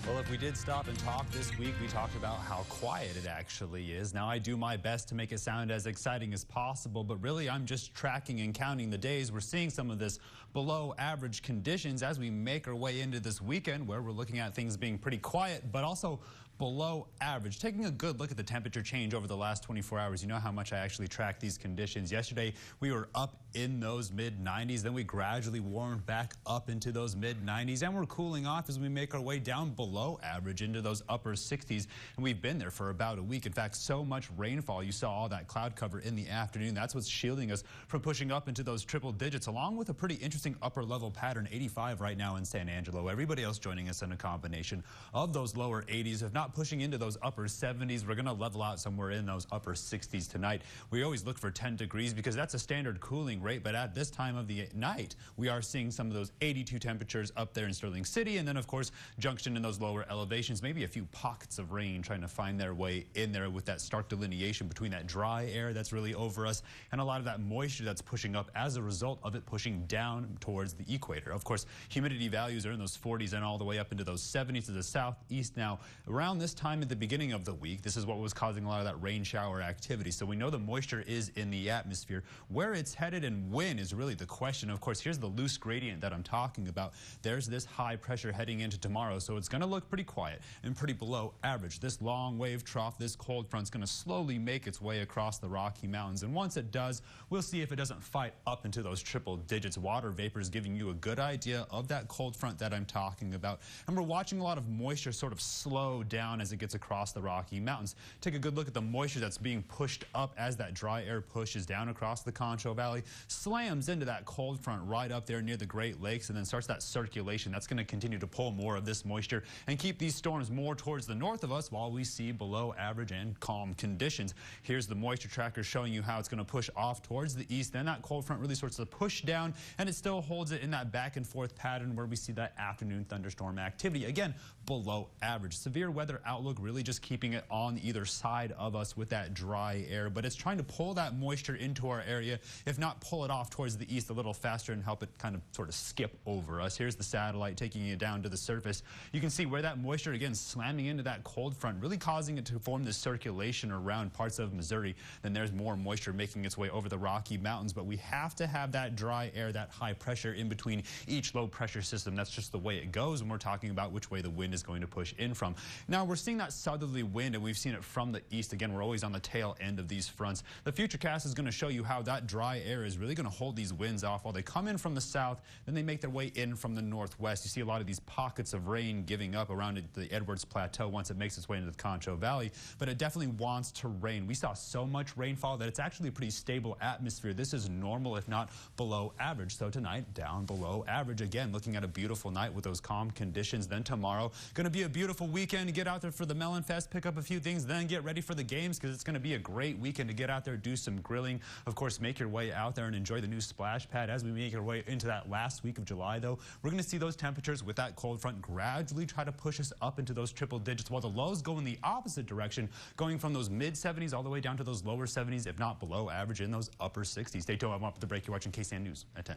Well, if we did stop and talk this week, we talked about how quiet it actually is. Now, I do my best to make it sound as exciting as possible, but really I'm just tracking and counting the days. We're seeing some of this below average conditions as we make our way into this weekend where we're looking at things being pretty quiet, but also below average. Taking a good look at the temperature change over the last 24 hours, you know how much I actually track these conditions. Yesterday, we were up in those mid-90s, then we gradually warmed back up into those mid-90s, and we're cooling off as we make our way down below average into those upper 60s, and we've been there for about a week. In fact, so much rainfall, you saw all that cloud cover in the afternoon. That's what's shielding us from pushing up into those triple digits, along with a pretty interesting upper level pattern, 85 right now in San Angelo. Everybody else joining us in a combination of those lower 80s, if not pushing into those upper 70s. We're going to level out somewhere in those upper 60s tonight. We always look for 10 degrees because that's a standard cooling rate, but at this time of the night, we are seeing some of those 82 temperatures up there in Sterling City, and then of course Junction in those lower elevations, maybe a few pockets of rain trying to find their way in there with that stark delineation between that dry air that's really over us and a lot of that moisture that's pushing up as a result of it pushing down towards the equator. Of course, humidity values are in those 40s and all the way up into those 70s to the southeast. Now, around this time at the beginning of the week, this is what was causing a lot of that rain shower activity. So we know the moisture is in the atmosphere. Where it's headed and when is really the question. Of course, here's the loose gradient that I'm talking about. There's this high pressure heading into tomorrow, so it's going to look pretty quiet and pretty below average. This long wave trough, this cold front's going to slowly make its way across the Rocky Mountains, and once it does, we'll see if it doesn't fight up into those triple digits. Water vapor is giving you a good idea of that cold front that I'm talking about, and we're watching a lot of moisture sort of slow down as it gets across the Rocky Mountains. Take a good look at the moisture that's being pushed up as that dry air pushes down across the Concho Valley, slams into that cold front right up there near the Great Lakes, and then starts that circulation. That's going to continue to pull more of this moisture and keep these storms more towards the north of us while we see below average and calm conditions. Here's the moisture tracker showing you how it's going to push off towards the east. Then that cold front really starts to push down, and it still holds it in that back and forth pattern where we see that afternoon thunderstorm activity. Again, below average. Severe weather outlook really just keeping it on either side of us with that dry air, but it's trying to pull that moisture into our area, if not pull it off towards the east a little faster and help it kind of sort of skip over us. Here's the satellite taking you down to the surface. You can see where that moisture, again, slamming into that cold front, really causing it to form this circulation around parts of Missouri. Then there's more moisture making its way over the Rocky Mountains, but we have to have that dry air, that high pressure in between each low pressure system. That's just the way it goes when we're talking about which way the wind is going to push in from. Now, we're seeing that southerly wind, and we've seen it from the east. Again, we're always on the tail end of these fronts. The Futurecast is going to show you how that dry air is really going to hold these winds off while they come in from the south, then they make their way in from the northwest. You see a lot of these pockets of rain giving up around the Edwards Plateau once it makes its way into the Concho Valley, but it definitely wants to rain. We saw so much rainfall that it's actually a pretty stable atmosphere. This is normal, if not below average. So tonight, down below average. Again, looking at a beautiful night with those calm conditions. Then tomorrow, going to be a beautiful weekend. Get out there for the Melon Fest, pick up a few things, then get ready for the games because it's going to be a great weekend to get out there, do some grilling. Of course, make your way out there and enjoy the new splash pad. As we make our way into that last week of July, though, we're going to see those temperatures with that cold front gradually try to push us up into those triple digits while the lows go in the opposite direction, going from those mid-70s all the way down to those lower 70s, if not below average in those upper 60s. Stay tuned. I'm up at the break. You're watching KSAN News at 10.